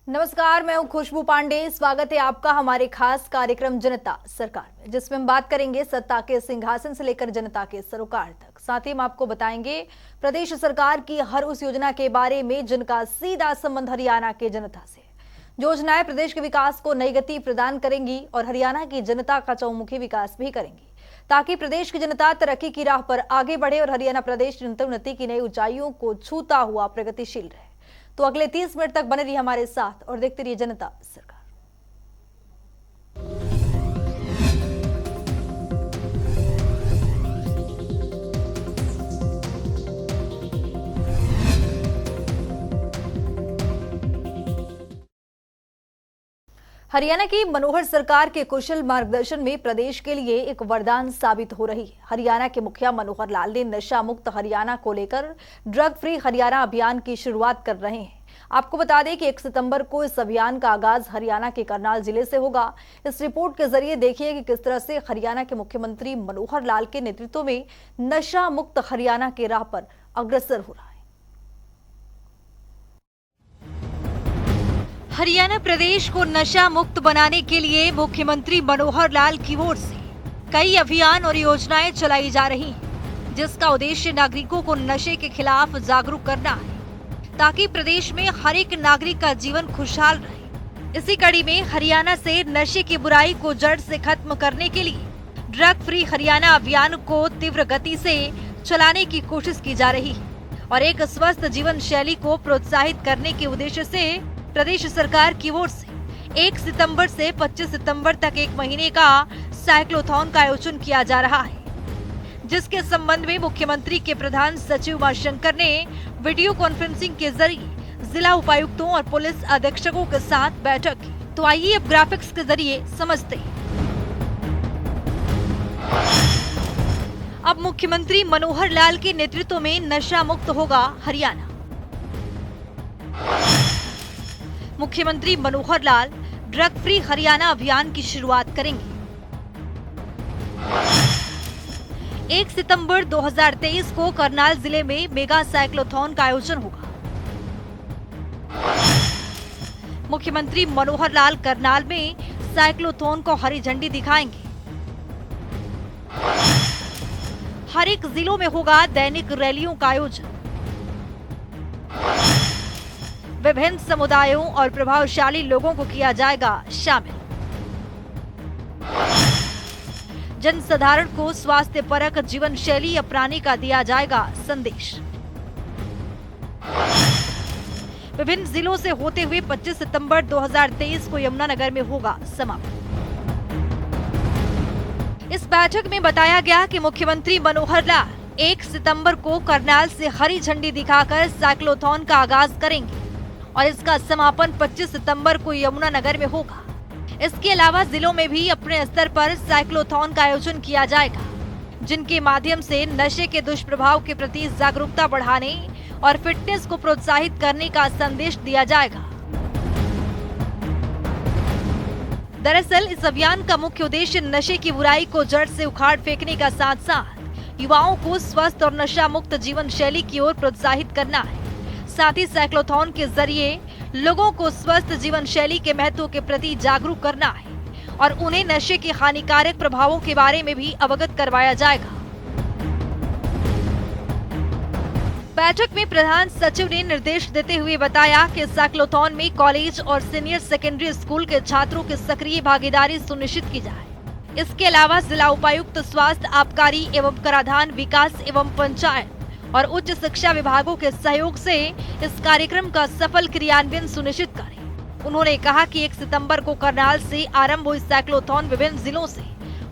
नमस्कार, मैं हूं खुशबू पांडे। स्वागत है आपका हमारे खास कार्यक्रम जनता सरकार में, जिसमें हम बात करेंगे सत्ता के सिंहासन से लेकर जनता के सरोकार तक। साथ ही हम आपको बताएंगे प्रदेश सरकार की हर उस योजना के बारे में जिनका सीधा संबंध हरियाणा के जनता से। योजनाएं प्रदेश के विकास को नई गति प्रदान करेंगी और हरियाणा की जनता का चौमुखी विकास भी करेंगी, ताकि प्रदेश की जनता तरक्की की राह पर आगे बढ़े और हरियाणा प्रदेश निरंतर उन्नति की नई ऊंचाइयों को छूता हुआ प्रगतिशील रहे। तो अगले 30 मिनट तक बने रहिए हमारे साथ और देखते रहिए जनता सरकार। हरियाणा की मनोहर सरकार के कुशल मार्गदर्शन में प्रदेश के लिए एक वरदान साबित हो रही है। हरियाणा के मुखिया मनोहर लाल ने नशा मुक्त हरियाणा को लेकर ड्रग फ्री हरियाणा अभियान की शुरुआत कर रहे हैं। आपको बता दें कि 1 सितंबर को इस अभियान का आगाज हरियाणा के करनाल जिले से होगा। इस रिपोर्ट के जरिए देखिए कि किस तरह से हरियाणा के मुख्यमंत्री मनोहर लाल के नेतृत्व में नशा मुक्त हरियाणा के राह पर अग्रसर हो रहा है। हरियाणा प्रदेश को नशा मुक्त बनाने के लिए मुख्यमंत्री मनोहर लाल की ओर से कई अभियान और योजनाएं चलाई जा रही हैं, जिसका उद्देश्य नागरिकों को नशे के खिलाफ जागरूक करना है, ताकि प्रदेश में हर एक नागरिक का जीवन खुशहाल रहे। इसी कड़ी में हरियाणा से नशे की बुराई को जड़ से खत्म करने के लिए ड्रग फ्री हरियाणा अभियान को तीव्र गति से चलाने की कोशिश की जा रही है और एक स्वस्थ जीवन शैली को प्रोत्साहित करने के उद्देश्य से प्रदेश सरकार की ओर से 1 सितंबर से 25 सितंबर तक 1 महीने का साइक्लोथॉन का आयोजन किया जा रहा है, जिसके संबंध में मुख्यमंत्री के प्रधान सचिव उमाशंकर ने वीडियो कॉन्फ्रेंसिंग के जरिए जिला उपायुक्तों और पुलिस अधीक्षकों के साथ बैठक की। तो आइए अब ग्राफिक्स के जरिए समझते हैं। अब मुख्यमंत्री मनोहर लाल के नेतृत्व में नशा मुक्त होगा हरियाणा। मुख्यमंत्री मनोहर लाल ड्रग फ्री हरियाणा अभियान की शुरुआत करेंगे। 1 सितंबर 2023 को करनाल जिले में मेगा साइक्लोथॉन का आयोजन होगा। मुख्यमंत्री मनोहर लाल करनाल में साइक्लोथॉन को हरी झंडी दिखाएंगे। हर एक जिलों में होगा दैनिक रैलियों का आयोजन। विभिन्न समुदायों और प्रभावशाली लोगों को किया जाएगा शामिल। जनसाधारण को स्वास्थ्य परक जीवन शैली अपनाने का दिया जाएगा संदेश। विभिन्न जिलों से होते हुए 25 सितंबर 2023 को यमुनानगर में होगा समापन। इस बैठक में बताया गया कि मुख्यमंत्री मनोहर लाल 1 सितंबर को करनाल से हरी झंडी दिखाकर साइक्लोथॉन का आगाज करेंगे और इसका समापन 25 सितंबर को यमुनानगर में होगा। इसके अलावा जिलों में भी अपने स्तर पर साइक्लोथॉन का आयोजन किया जाएगा, जिनके माध्यम से नशे के दुष्प्रभाव के प्रति जागरूकता बढ़ाने और फिटनेस को प्रोत्साहित करने का संदेश दिया जाएगा। दरअसल इस अभियान का मुख्य उद्देश्य नशे की बुराई को जड़ से उखाड़ फेंकने का साथ साथ युवाओं को स्वस्थ और नशा मुक्त जीवन शैली की ओर प्रोत्साहित करना है। साथ ही साइक्लोथॉन के जरिए लोगों को स्वस्थ जीवन शैली के महत्व के प्रति जागरूक करना है और उन्हें नशे के हानिकारक प्रभावों के बारे में भी अवगत करवाया जाएगा। बैठक में प्रधान सचिव ने निर्देश देते हुए बताया कि साइक्लोथॉन में कॉलेज और सीनियर सेकेंडरी स्कूल के छात्रों की सक्रिय भागीदारी सुनिश्चित की जाए। इसके अलावा जिला उपायुक्त स्वास्थ्य, आबकारी एवं कराधान विकास एवं पंचायत और उच्च शिक्षा विभागों के सहयोग से इस कार्यक्रम का सफल क्रियान्वयन सुनिश्चित करें। उन्होंने कहा कि 1 सितंबर को करनाल से आरंभ हुई साइक्लोथॉन विभिन्न जिलों से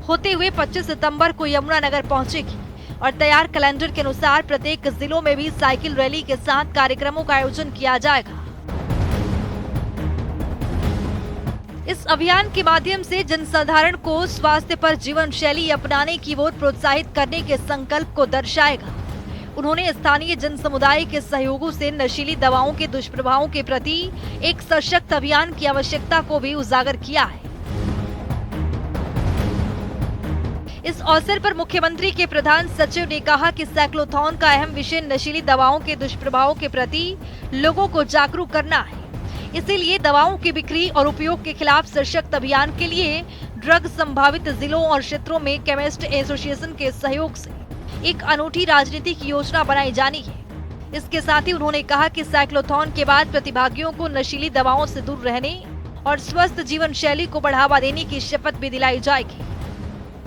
होते हुए 25 सितंबर को यमुनानगर पहुंचेगी और तैयार कैलेंडर के अनुसार प्रत्येक जिलों में भी साइकिल रैली के साथ कार्यक्रमों का आयोजन किया जाएगा। इस अभियान के माध्यम से जनसाधारण को स्वास्थ्य पर जीवन शैली अपनाने की ओर प्रोत्साहित करने के संकल्प को दर्शाएगा। उन्होंने स्थानीय जन समुदाय के सहयोगों से नशीली दवाओं के दुष्प्रभावों के प्रति एक सशक्त अभियान की आवश्यकता को भी उजागर किया है। इस अवसर पर मुख्यमंत्री के प्रधान सचिव ने कहा कि साइक्लोथॉन का अहम विषय नशीली दवाओं के दुष्प्रभावों के प्रति लोगों को जागरूक करना है। इसीलिए दवाओं की बिक्री और उपयोग के खिलाफ सशक्त अभियान के लिए ड्रग संभावित जिलों और क्षेत्रों में केमिस्ट एसोसिएशन के सहयोग से एक अनूठी राजनीति की योजना बनाई जानी है। इसके साथ ही उन्होंने कहा कि साइक्लोथॉन के बाद प्रतिभागियों को नशीली दवाओं से दूर रहने और स्वस्थ जीवन शैली को बढ़ावा देने की शपथ भी दिलाई जाएगी।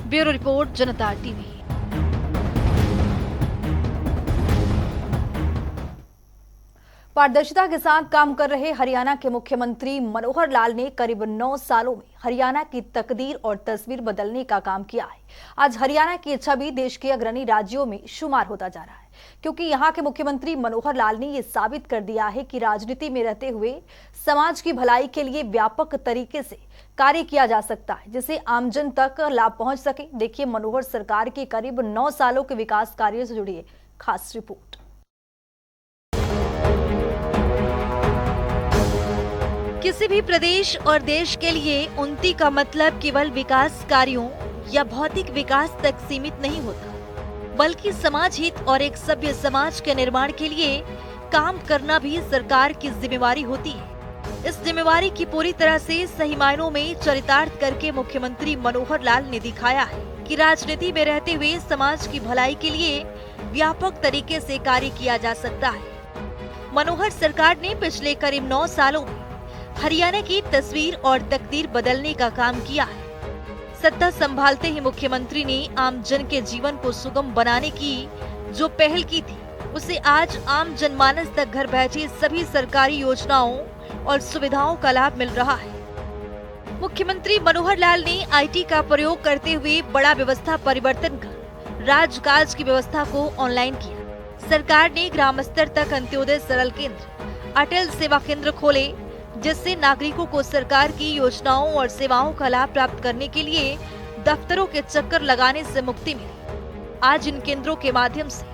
ब्यूरो रिपोर्ट, जनता टीवी। पारदर्शिता के साथ काम कर रहे हरियाणा के मुख्यमंत्री मनोहर लाल ने करीब 9 सालों में हरियाणा की तकदीर और तस्वीर बदलने का काम किया है। आज हरियाणा की छवि देश के अग्रणी राज्यों में शुमार होता जा रहा है, क्योंकि यहाँ के मुख्यमंत्री मनोहर लाल ने ये साबित कर दिया है कि राजनीति में रहते हुए समाज की भलाई के लिए व्यापक तरीके से कार्य किया जा सकता है, जिससे आमजन तक लाभ पहुंच सके। देखिए मनोहर सरकार के करीब 9 सालों के विकास कार्यों से जुड़ी खास रिपोर्ट। किसी भी प्रदेश और देश के लिए उन्नति का मतलब केवल विकास कार्यों या भौतिक विकास तक सीमित नहीं होता, बल्कि समाज हित और एक सभ्य समाज के निर्माण के लिए काम करना भी सरकार की जिम्मेवारी होती है। इस जिम्मेवारी की पूरी तरह से सही मायनों में चरितार्थ करके मुख्यमंत्री मनोहर लाल ने दिखाया है कि राजनीति में रहते हुए समाज की भलाई के लिए व्यापक तरीके से कार्य किया जा सकता है। मनोहर सरकार ने पिछले करीब 9 सालों में हरियाणा की तस्वीर और तकदीर बदलने का काम किया है। सत्ता संभालते ही मुख्यमंत्री ने आम जन के जीवन को सुगम बनाने की जो पहल की थी, उसे आज आम जनमानस तक घर बैठे सभी सरकारी योजनाओं और सुविधाओं का लाभ मिल रहा है। मुख्यमंत्री मनोहर लाल ने आईटी का प्रयोग करते हुए बड़ा व्यवस्था परिवर्तन कर राजकाज की व्यवस्था को ऑनलाइन किया। सरकार ने ग्राम स्तर तक अंत्योदय सरल केंद्र, अटल सेवा केंद्र खोले, जिससे नागरिकों को सरकार की योजनाओं और सेवाओं का लाभ प्राप्त करने के लिए दफ्तरों के चक्कर लगाने से मुक्ति मिली। आज इन केंद्रों के माध्यम से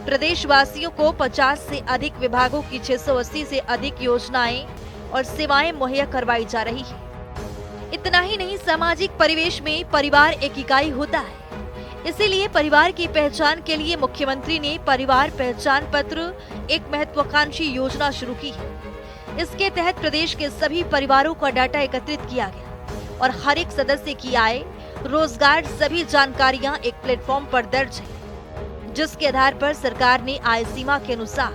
प्रदेशवासियों को 50 से अधिक विभागों की 680 से अधिक योजनाएं और सेवाएं मुहैया करवाई जा रही है। इतना ही नहीं, सामाजिक परिवेश में परिवार एक इकाई होता है, इसीलिए परिवार की पहचान के लिए मुख्यमंत्री ने परिवार पहचान पत्र एक महत्वाकांक्षी योजना शुरू की है। इसके तहत प्रदेश के सभी परिवारों का डाटा एकत्रित किया गया और हर एक सदस्य की आय, रोजगार, सभी जानकारियां एक प्लेटफॉर्म पर दर्ज है, जिसके आधार पर सरकार ने आय सीमा के अनुसार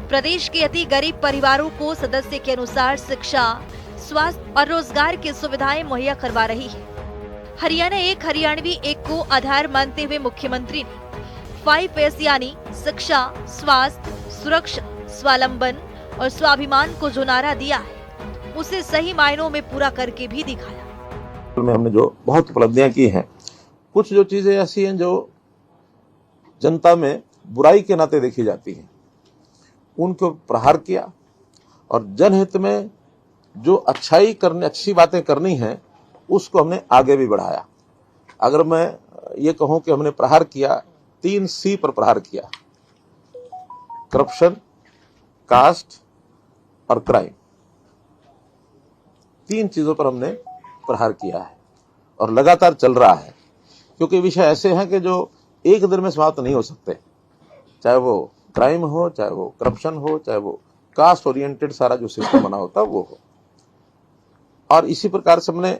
प्रदेश के अति गरीब परिवारों को सदस्य के अनुसार शिक्षा, स्वास्थ्य और रोजगार की सुविधाएं मुहैया करवा रही है। हरियाणा एक, हरियाणवी एक को आधार मानते हुए मुख्यमंत्री ने 5S यानी शिक्षा, स्वास्थ्य, सुरक्षा, स्वावलंबन और स्वाभिमान को जो नारा दिया है, उसे सही मायनों में पूरा करके भी दिखाया। में हमने जो बहुत उपलब्धियां की हैं, कुछ जो चीजें ऐसी हैं जो जनता में बुराई के नाते देखी जाती हैं, उनको प्रहार किया और जनहित में जो अच्छी बातें करनी है उसको हमने आगे भी बढ़ाया। अगर मैं ये कहूं कि हमने प्रहार किया, 3 C पर प्रहार किया, करप्शन, कास्ट और क्राइम, 3 चीजों पर हमने प्रहार किया है और लगातार चल रहा है, क्योंकि विषय ऐसे हैं कि जो एक दिन में समाप्त नहीं हो सकते, चाहे वो क्राइम हो, चाहे वो करप्शन हो, चाहे वो कास्ट ओरिएंटेड सारा जो सिस्टम बना होता वो हो। और इसी प्रकार से हमने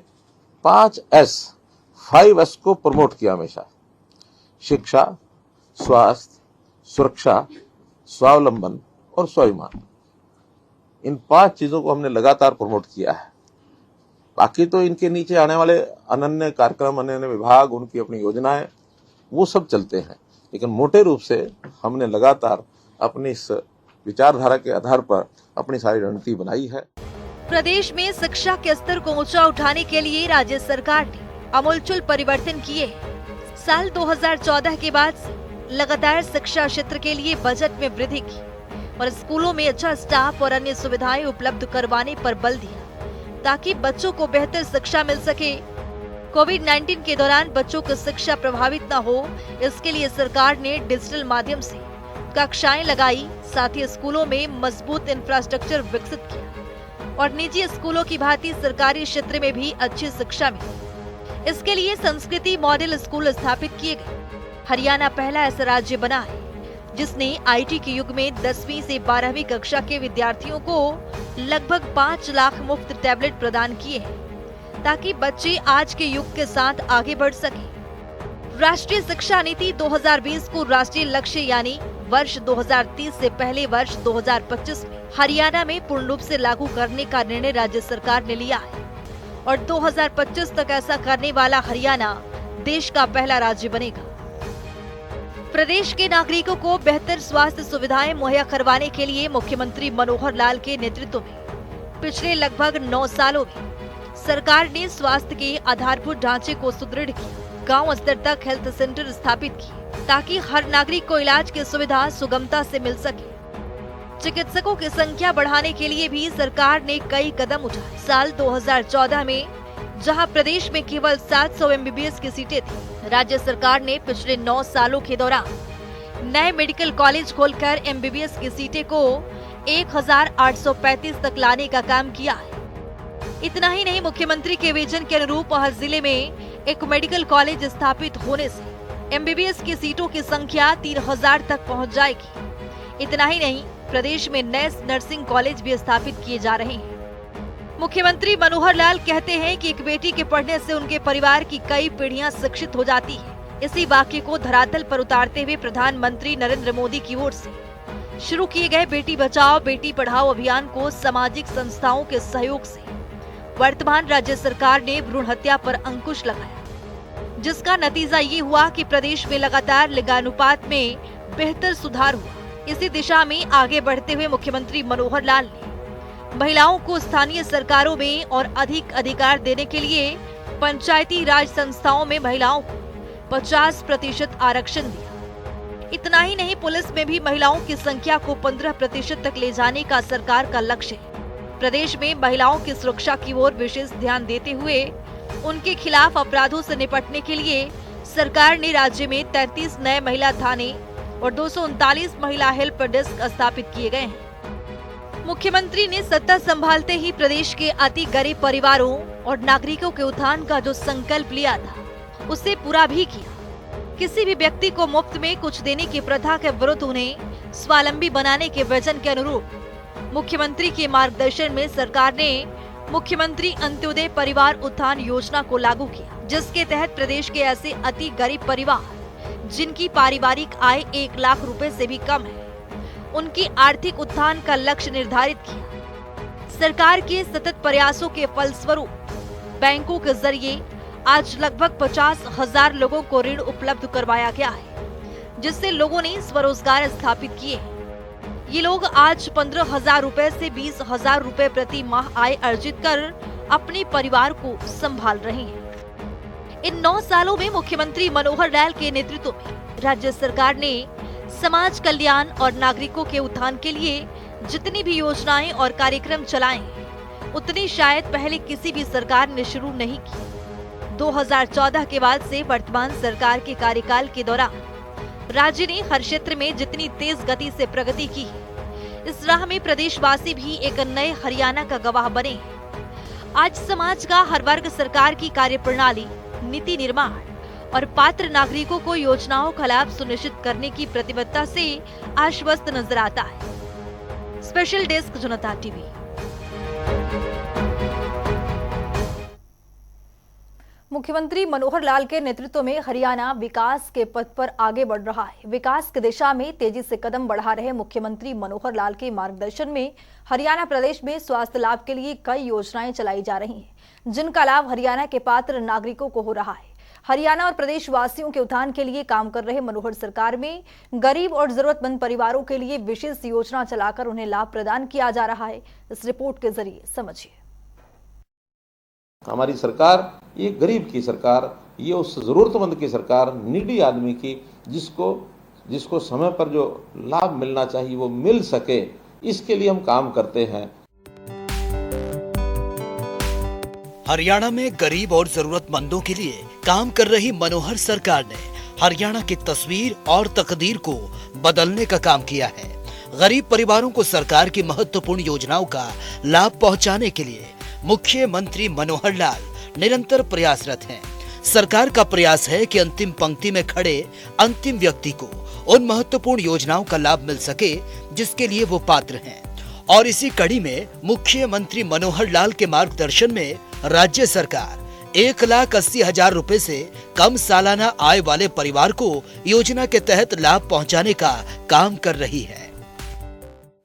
5S को प्रमोट किया हमेशा, शिक्षा, स्वास्थ्य, सुरक्षा, स्वावलंबन और स्वाभिमान। इन 5 चीजों को हमने लगातार प्रमोट किया है। बाकी तो इनके नीचे आने वाले अनन्य कार्यक्रम, अनन्य विभाग, उनकी अपनी योजनाएं, वो सब चलते हैं, लेकिन मोटे रूप से हमने लगातार अपनी इस विचारधारा के आधार पर अपनी सारी रणनीति बनाई है। प्रदेश में शिक्षा के स्तर को ऊंचा उठाने के लिए राज्य सरकार ने आमूलचूल परिवर्तन किए। साल 2014 के बाद से लगातार शिक्षा क्षेत्र के लिए बजट में वृद्धि की और स्कूलों में अच्छा स्टाफ और अन्य सुविधाएं उपलब्ध करवाने पर बल दिया, ताकि बच्चों को बेहतर शिक्षा मिल सके। कोविड-19 के दौरान बच्चों की शिक्षा प्रभावित न हो, इसके लिए सरकार ने डिजिटल माध्यम से कक्षाएं लगाई, साथ ही स्कूलों में मजबूत इंफ्रास्ट्रक्चर विकसित किया और निजी स्कूलों की भांति सरकारी क्षेत्र में भी अच्छी शिक्षा मिली। इसके लिए संस्कृति मॉडल स्कूल स्थापित किए गए। हरियाणा पहला ऐसा राज्य बना है जिसने आईटी के युग में 10वीं से 12वीं कक्षा के विद्यार्थियों को लगभग 5 लाख मुफ्त टैबलेट प्रदान किए हैं ताकि बच्चे आज के युग के साथ आगे बढ़ सकें। राष्ट्रीय शिक्षा नीति 2020 को राष्ट्रीय लक्ष्य यानी वर्ष 2030 से पहले वर्ष 2025 में हरियाणा में पूर्ण रूप से लागू करने का निर्णय राज्य सरकार ने लिया है और 2025 तक ऐसा करने वाला हरियाणा देश का पहला राज्य बनेगा। प्रदेश के नागरिकों को बेहतर स्वास्थ्य सुविधाएं मुहैया करवाने के लिए मुख्यमंत्री मनोहर लाल के नेतृत्व में पिछले लगभग 9 सालों में सरकार ने स्वास्थ्य के आधारभूत ढांचे को सुदृढ़ किया, गांव स्तर तक हेल्थ सेंटर स्थापित किए ताकि हर नागरिक को इलाज की सुविधा सुगमता से मिल सके। चिकित्सकों की संख्या बढ़ाने के लिए भी सरकार ने कई कदम उठाए। साल 2014 में जहां प्रदेश में केवल 700 MBBS की सीटें थी, राज्य सरकार ने पिछले 9 सालों के दौरान नए मेडिकल कॉलेज खोलकर MBBS की सीटें को 1835 तक लाने का काम किया है। इतना ही नहीं, मुख्यमंत्री के विजन के अनुरूप हर जिले में एक मेडिकल कॉलेज स्थापित होने से MBBS की सीटों की संख्या 3000 तक पहुंच जाएगी। इतना ही नहीं, प्रदेश में नए नर्सिंग कॉलेज भी स्थापित किए जा रहे हैं। मुख्यमंत्री मनोहर लाल कहते हैं कि एक बेटी के पढ़ने से उनके परिवार की कई पीढ़ियां शिक्षित हो जाती है। इसी वाक्य को धरातल पर उतारते हुए प्रधानमंत्री नरेंद्र मोदी की ओर से शुरू किए गए बेटी बचाओ बेटी पढ़ाओ अभियान को सामाजिक संस्थाओं के सहयोग से वर्तमान राज्य सरकार ने भ्रूण हत्या पर अंकुश लगाया, जिसका नतीजा ये हुआ कि प्रदेश में लगातार लिंगानुपात में बेहतर सुधार हुआ। इसी दिशा में आगे बढ़ते हुए मुख्यमंत्री मनोहर लाल ने महिलाओं को स्थानीय सरकारों में और अधिक अधिकार देने के लिए पंचायती राज संस्थाओं में महिलाओं को 50% आरक्षण दिया। इतना ही नहीं, पुलिस में भी महिलाओं की संख्या को 15% तक ले जाने का सरकार का लक्ष्य है। प्रदेश में महिलाओं की सुरक्षा की ओर विशेष ध्यान देते हुए उनके खिलाफ अपराधों से निपटने के लिए सरकार ने राज्य में 33 नए महिला थाने और 239 महिला हेल्प डेस्क स्थापित किए गए हैं। मुख्यमंत्री ने सत्ता संभालते ही प्रदेश के अति गरीब परिवारों और नागरिकों के उत्थान का जो संकल्प लिया था, उसे पूरा भी किया। किसी भी व्यक्ति को मुफ्त में कुछ देने की प्रथा के विरुद्ध उन्हें स्वावलंबी बनाने के विजन के अनुरूप मुख्यमंत्री के मार्गदर्शन में सरकार ने मुख्यमंत्री अंत्योदय परिवार उत्थान योजना को लागू किया, जिसके तहत प्रदेश के ऐसे अति गरीब परिवार जिनकी पारिवारिक आय 1 लाख रुपए से भी कम है, उनकी आर्थिक उत्थान का लक्ष्य निर्धारित किया। सरकार के सतत प्रयासों के फलस्वरूप बैंकों के जरिए आज लगभग 50,000 लोगों को ऋण उपलब्ध करवाया गया है, जिससे लोगों ने स्वरोजगार स्थापित किए। ये लोग आज 15,000 रुपए से 20,000 रुपए प्रति माह आय अर्जित कर अपने परिवार को संभाल रहे हैं। इन 9 सालों में मुख्यमंत्री मनोहर लाल के नेतृत्व में राज्य सरकार ने समाज कल्याण और नागरिकों के उत्थान के लिए जितनी भी योजनाएं और कार्यक्रम चलाए, उतनी शायद पहले किसी भी सरकार ने शुरू नहीं की। 2014 के बाद से वर्तमान सरकार के कार्यकाल के दौरान राज्य ने हर क्षेत्र में जितनी तेज गति से प्रगति की है, इस राह में प्रदेशवासी भी एक नए हरियाणा का गवाह बने। आज समाज का हर वर्ग सरकार की कार्यप्रणाली, नीति निर्माण और पात्र नागरिकों को योजनाओं का लाभ सुनिश्चित करने की प्रतिबद्धता से आश्वस्त नजर आता है। स्पेशल डेस्क जनता टीवी। मुख्यमंत्री मनोहर लाल के नेतृत्व में हरियाणा विकास के पथ पर आगे बढ़ रहा है। विकास की दिशा में तेजी से कदम बढ़ा रहे मुख्यमंत्री मनोहर लाल के मार्गदर्शन में हरियाणा प्रदेश में स्वास्थ्य लाभ के लिए कई योजनाएं चलाई जा रही हैं, जिनका लाभ हरियाणा के पात्र नागरिकों को हो रहा है। हरियाणा और प्रदेश वासियों के उत्थान के लिए काम कर रहे मनोहर सरकार में गरीब और जरूरतमंद परिवारों के लिए विशेष योजना चलाकर उन्हें लाभ प्रदान किया जा रहा है। इस रिपोर्ट के जरिए समझिए। हमारी सरकार ये गरीब की सरकार, ये उस जरूरतमंद की सरकार, नीडी आदमी की, जिसको समय पर जो लाभ मिलना चाहिए वो मिल सके, इसके लिए हम काम करते हैं। हरियाणा में गरीब और जरूरतमंदों के लिए काम कर रही मनोहर सरकार ने हरियाणा की तस्वीर और तकदीर को बदलने का काम किया है। गरीब परिवारों को सरकार की महत्वपूर्ण योजनाओं का लाभ पहुंचाने के लिए मुख्यमंत्री मनोहर लाल निरंतर प्रयासरत हैं। सरकार का प्रयास है कि अंतिम पंक्ति में खड़े अंतिम व्यक्ति को उन महत्वपूर्ण योजनाओं का लाभ मिल सके जिसके लिए वो पात्र हैं। और इसी कड़ी में मुख्यमंत्री मनोहर लाल के मार्गदर्शन में राज्य सरकार 1,80,000 रुपए से कम सालाना आय वाले परिवार को योजना के तहत लाभ पहुंचाने का काम कर रही है।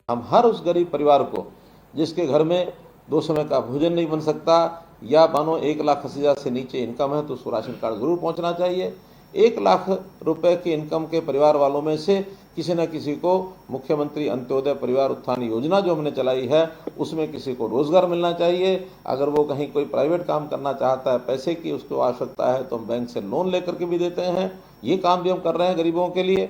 हम हर उस गरीब परिवार को जिसके घर में 2 समय का भोजन नहीं बन सकता या मानो 1,80,000 से नीचे इनकम है तो उसको राशन कार्ड जरूर पहुंचना चाहिए। 1 लाख रुपए के इनकम के परिवार वालों में से किसी न किसी को मुख्यमंत्री अंत्योदय परिवार उत्थान योजना जो हमने चलाई है उसमें किसी को रोजगार मिलना चाहिए। अगर वो कहीं कोई प्राइवेट काम करना चाहता है, पैसे की उसको आवश्यकता है तो हम बैंक से लोन लेकर के भी देते हैं। ये काम भी हम कर रहे हैं गरीबों के लिए।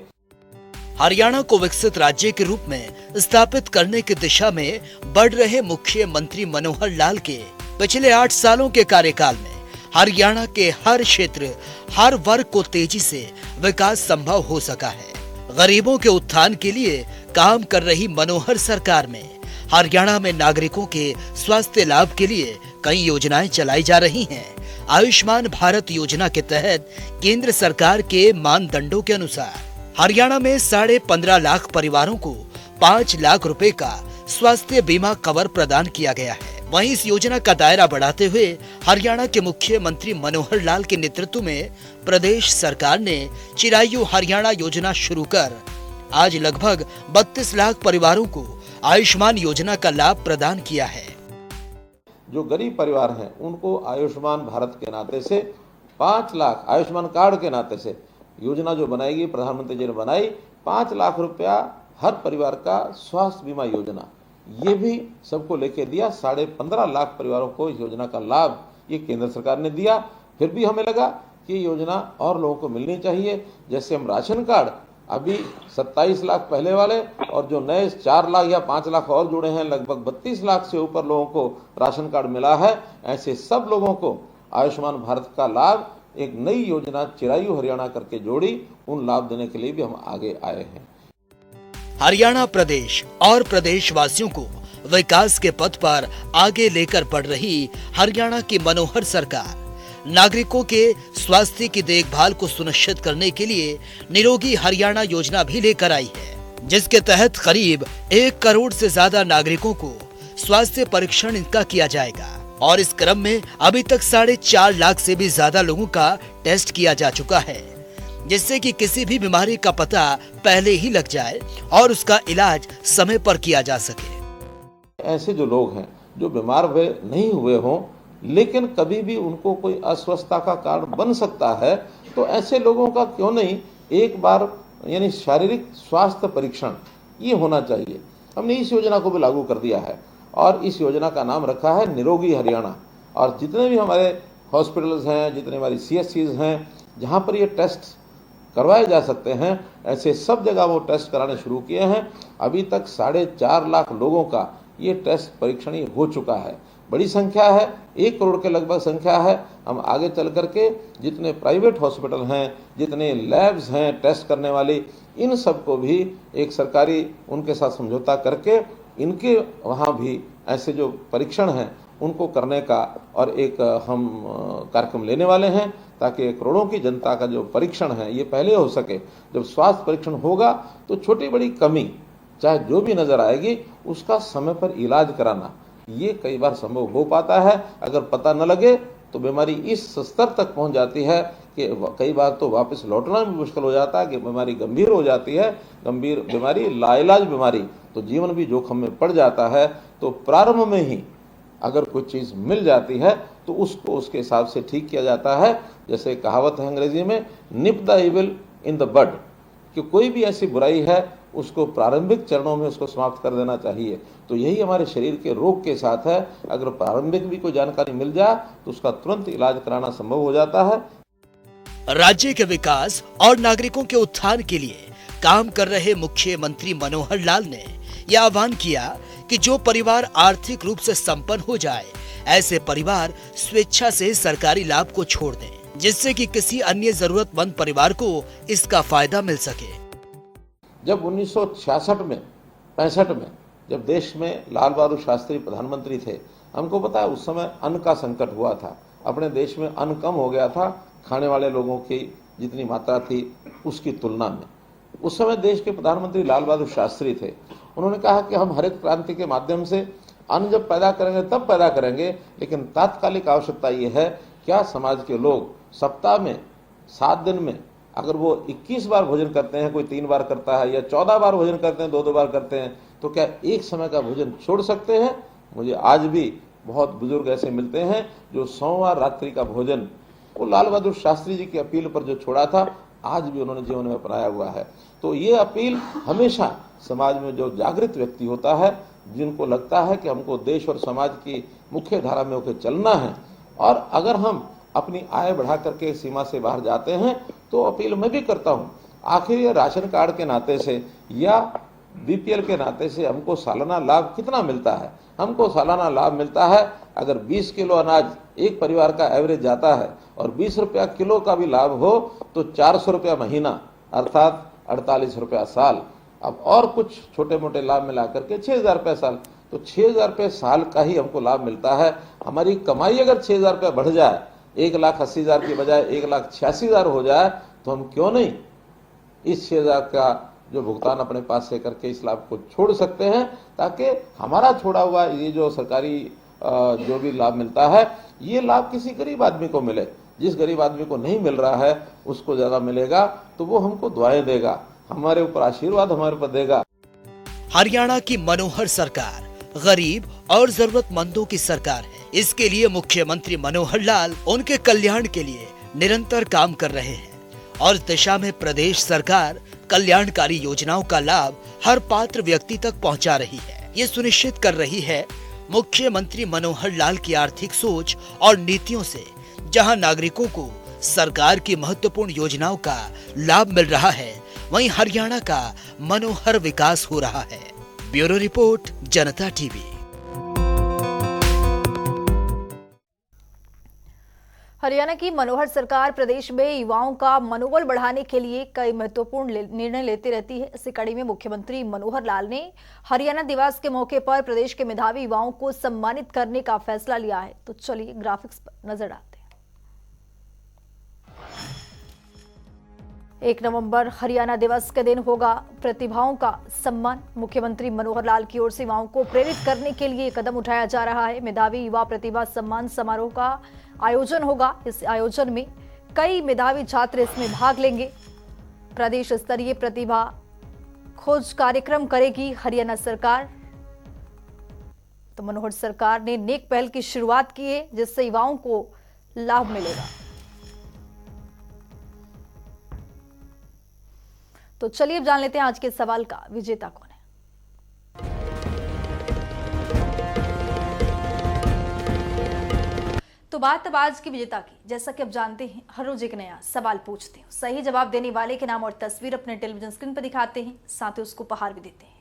हरियाणा को विकसित राज्य के रूप में स्थापित करने की दिशा में बढ़ रहे मुख्यमंत्री मनोहर लाल के पिछले 8 सालों के कार्यकाल में हरियाणा के हर क्षेत्र, हर वर्ग को तेजी से विकास संभव हो सका है। गरीबों के उत्थान के लिए काम कर रही मनोहर सरकार में हरियाणा में नागरिकों के स्वास्थ्य लाभ के लिए कई योजनाएं चलाई जा रही हैं। आयुष्मान भारत योजना के तहत केंद्र सरकार के मानदंडों के अनुसार हरियाणा में 15.5 लाख परिवारों को 5 लाख रुपए का स्वास्थ्य बीमा कवर प्रदान किया गया है। वहीं इस योजना का दायरा बढ़ाते हुए हरियाणा के मुख्यमंत्री मनोहर लाल के नेतृत्व में प्रदेश सरकार ने चिरायु हरियाणा योजना शुरू कर आज लगभग 32 लाख परिवारों को आयुष्मान योजना का लाभ प्रदान किया है। जो गरीब परिवार हैं उनको आयुष्मान भारत के नाते से 5 लाख आयुष्मान कार्ड के नाते से योजना जो बनाएगी प्रधानमंत्री जी ने बनाई 5 लाख रुपया हर परिवार का स्वास्थ्य बीमा योजना, ये भी सबको लेके दिया। 15.5 लाख परिवारों को इस योजना का लाभ ये केंद्र सरकार ने दिया। फिर भी हमें लगा कि ये योजना और लोगों को मिलनी चाहिए। जैसे हम राशन कार्ड अभी 27 लाख पहले वाले और जो नए 4 लाख या 5 लाख और जुड़े हैं, लगभग 32 लाख से ऊपर लोगों को राशन कार्ड मिला है। ऐसे सब लोगों को आयुष्मान भारत का लाभ एक नई योजना चिरायु हरियाणा करके जोड़ी, उन लाभ देने के लिए भी हम आगे आए हैं। हरियाणा प्रदेश और प्रदेशवासियों को विकास के पथ पर आगे लेकर बढ़ रही हरियाणा की मनोहर सरकार नागरिकों के स्वास्थ्य की देखभाल को सुनिश्चित करने के लिए निरोगी हरियाणा योजना भी लेकर आई है, जिसके तहत करीब 1 करोड़ से ज्यादा नागरिकों को स्वास्थ्य परीक्षण इनका किया जाएगा। और इस क्रम में अभी तक 4.5 लाख से भी ज्यादा लोगों का टेस्ट किया जा चुका है, जिससे कि किसी भी बीमारी का पता पहले ही लग जाए और उसका इलाज समय पर किया जा सके। ऐसे जो लोग हैं जो बीमार हुए नहीं हुए हों लेकिन कभी भी उनको कोई अस्वस्थता का कारण बन सकता है, तो ऐसे लोगों का क्यों नहीं एक बार यानी शारीरिक स्वास्थ्य परीक्षण ये होना चाहिए। हमने इस योजना को भी लागू कर दिया है और इस योजना का नाम रखा है निरोगी हरियाणा। और जितने भी हमारे हॉस्पिटल्स हैं, जितने हमारी CSCs हैं जहाँ पर ये टेस्ट करवाए जा सकते हैं, ऐसे सब जगह वो टेस्ट कराने शुरू किए हैं। अभी तक 4.5 लाख लोगों का ये टेस्ट परीक्षण हो चुका है। बड़ी संख्या है, 1 करोड़ के लगभग संख्या है। हम आगे चल करके जितने प्राइवेट हॉस्पिटल हैं, जितने लैब्स हैं टेस्ट करने वाली, इन सबको भी एक सरकारी उनके साथ समझौता करके इनके वहाँ भी ऐसे जो परीक्षण हैं उनको करने का और एक हम कार्यक्रम लेने वाले हैं, ताकि करोड़ों की जनता का जो परीक्षण है ये पहले हो सके। जब स्वास्थ्य परीक्षण होगा तो छोटी बड़ी कमी चाहे जो भी नजर आएगी उसका समय पर इलाज कराना ये कई बार संभव हो पाता है। अगर पता न लगे तो बीमारी इस स्तर तक पहुंच जाती है कि कई बार तो वापस लौटना भी मुश्किल हो जाता है कि बीमारी गंभीर हो जाती है। गंभीर बीमारी, लाइलाज बीमारी, तो जीवन भी जोखिम में पड़ जाता है। तो प्रारंभ में ही अगर कोई चीज़ मिल जाती है तो उसको उसके हिसाब से ठीक किया जाता है। जैसे कहावत है अंग्रेजी में, nip the evil in the bud, कि कोई भी ऐसी बुराई है उसको प्रारंभिक चरणों में उसको समाप्त कर देना चाहिए। तो यही हमारे शरीर के रोग के साथ है। अगर प्रारंभिक भी कोई जानकारी मिल जाए तो उसका तुरंत इलाज कराना संभव हो जाता है। राज्य के विकास और नागरिकों के उत्थान के लिए काम कर रहे मुख्यमंत्री मनोहर लाल ने यह आह्वान किया कि जो परिवार आर्थिक रूप से संपन्न हो जाए, ऐसे परिवार स्वेच्छा से सरकारी लाभ को छोड़ दें, जिससे कि किसी अन्य जरूरतमंद परिवार को इसका फायदा मिल सके। जब 1966 में 65 में जब देश में लाल बहादुर शास्त्री प्रधानमंत्री थे, हमको पता है उस समय अन्न का संकट हुआ था। अपने देश में अन्न कम हो गया था, खाने वाले लोगों की जितनी मात्रा थी उसकी तुलना में। उस समय देश के प्रधानमंत्री लाल बहादुर शास्त्री थे। उन्होंने कहा कि हम हरित क्रांति के माध्यम से अन्न जब पैदा करेंगे तब पैदा करेंगे, लेकिन तात्कालिक आवश्यकता ये है क्या समाज के लोग सप्ताह में 7 दिन में अगर वो 21 बार भोजन करते हैं, कोई 3 बार करता है, या 14 बार भोजन करते हैं, 2-2 बार करते हैं, तो क्या एक समय का भोजन छोड़ सकते हैं? मुझे आज भी बहुत बुजुर्ग ऐसे मिलते हैं जो सोमवार रात्रि का भोजन वो लाल बहादुर शास्त्री जी की अपील पर जो छोड़ा था, आज भी उन्होंने जीवन में अपनाया हुआ है। तो ये अपील हमेशा समाज में जो जागृत व्यक्ति होता है, जिनको लगता है कि हमको देश और समाज की मुख्य धारा में होकर चलना है, और अगर हम अपनी आय बढ़ा करके सीमा से बाहर जाते हैं तो अपील मैं भी करता हूं, आखिर ये राशन कार्ड के नाते से या बीपीएल के नाते से हमको सालाना लाभ कितना मिलता है? हमको सालाना लाभ मिलता है, अगर 20 किलो अनाज एक परिवार का एवरेज जाता है और 20 रुपया किलो का भी लाभ हो तो 400 रुपया महीना, अर्थात 48 रुपया साल। अब और कुछ छोटे मोटे लाभ मिला करके 6,000 रुपये साल, तो 6,000 रुपये साल का ही हमको लाभ मिलता है। हमारी कमाई अगर 6,000 रुपये बढ़ जाए, 1,80,000 की बजाय 1,86,000 हो जाए, तो हम क्यों नहीं इस 6,000 का जो भुगतान अपने पास से करके इस लाभ को छोड़ सकते हैं, ताकि हमारा छोड़ा हुआ ये जो सरकारी जो भी लाभ मिलता है, ये लाभ किसी गरीब आदमी को मिले। जिस गरीब आदमी को नहीं मिल रहा है उसको ज्यादा मिलेगा, तो वो हमको दुआएं देगा, हमारे ऊपर आशीर्वाद हमारे ऊपर देगा। हरियाणा की मनोहर सरकार गरीब और जरूरतमंदों की सरकार है। इसके लिए मुख्यमंत्री मनोहर लाल उनके कल्याण के लिए निरंतर काम कर रहे हैं और इस दिशा में प्रदेश सरकार कल्याणकारी योजनाओं का लाभ हर पात्र व्यक्ति तक पहुंचा रही है। ये सुनिश्चित कर रही है मुख्यमंत्री मनोहर लाल की आर्थिक सोच और नीतियों से जहां नागरिकों को सरकार की महत्वपूर्ण योजनाओं का लाभ मिल रहा है, वहीं हरियाणा का मनोहर विकास हो रहा है। ब्यूरो रिपोर्ट, जनता टीवी। हरियाणा की मनोहर सरकार प्रदेश में युवाओं का मनोबल बढ़ाने के लिए कई महत्वपूर्ण निर्णय लेती रहती है। इसी कड़ी में मुख्यमंत्री मनोहर लाल ने हरियाणा दिवस के मौके पर प्रदेश के मेधावी युवाओं को सम्मानित करने का फैसला लिया है। तो चलिए ग्राफिक्स पर नजर डालते हैं। 1 नवंबर हरियाणा दिवस के दिन होगा प्रतिभाओं का सम्मान। मुख्यमंत्री मनोहर लाल की ओर से युवाओं को प्रेरित करने के लिए कदम उठाया जा रहा है। मेधावी युवा प्रतिभा सम्मान समारोह का आयोजन होगा। इस आयोजन में कई मेधावी छात्र इसमें भाग लेंगे। प्रदेश स्तरीय प्रतिभा खोज कार्यक्रम करेगी हरियाणा सरकार। तो मनोहर सरकार ने नेक पहल की शुरुआत की है, जिससे युवाओं को लाभ मिलेगा। तो चलिए अब जान लेते हैं आज के सवाल का विजेता कौन है। तो बात अब आज की विजेता की। जैसा कि आप जानते हैं, हर रोज एक नया सवाल पूछते हैं। सही जवाब देने वाले के नाम और तस्वीर अपने टेलीविजन स्क्रीन पर दिखाते हैं, साथ ही उसको उपहार भी देते हैं।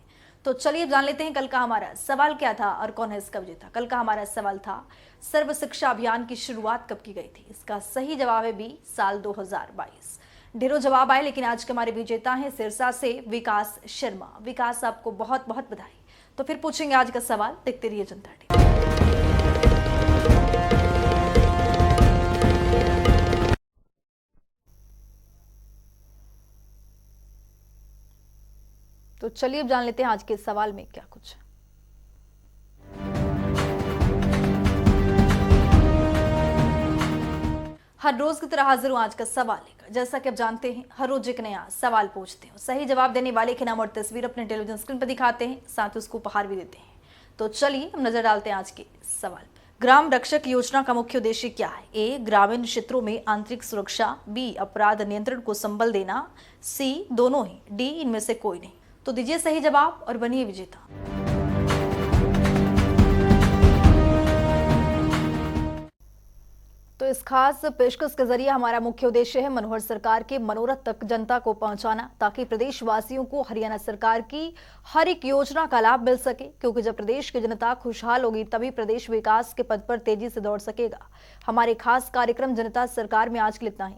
तो चलिए अब जान लेते हैं कल का हमारा सवाल क्या था और कौन है इसका विजेता। कल का हमारा सवाल था, सर्व शिक्षा अभियान की शुरुआत कब की गई थी? इसका सही जवाब है बी, साल 2022। ढेरों जवाब आए, लेकिन आज के हमारे विजेता हैं सिरसा से विकास शर्मा। विकास, आपको बहुत बहुत बधाई। तो फिर पूछेंगे आज का सवाल, देखते रहिए जनता टीवी। तो चलिए अब जान लेते हैं आज के सवाल में क्या कुछ है। हर रोज की तरह हाजिर हूं आज का सवाल लेकर। जैसा कि आप जानते हैं, हर रोज एक नया सवाल पूछते हैं। सही जवाब देने वाले के नाम और तस्वीर अपने टेलीविजन स्क्रीन पर दिखाते हैं, साथ ही उसको उपहार भी देते हैं। तो चलिए हम नजर डालते हैं आज के सवाल। ग्राम रक्षक योजना का मुख्य उद्देश्य क्या है? ए, ग्रामीण क्षेत्रों में आंतरिक सुरक्षा, बी, अपराध नियंत्रण को संबल देना, सी, दोनों ही, डी, इनमें से कोई नहीं। तो दीजिए सही जवाब और बनिए विजेता। तो इस खास पेशकश के जरिए हमारा मुख्य उद्देश्य है मनोहर सरकार के मनोरथ तक जनता को पहुंचाना, ताकि प्रदेशवासियों को हरियाणा सरकार की हर एक योजना का लाभ मिल सके। क्योंकि जब प्रदेश की जनता खुशहाल होगी, तभी प्रदेश विकास के पद पर तेजी से दौड़ सकेगा। हमारे खास कार्यक्रम जनता सरकार में आज के लिए इतना ही।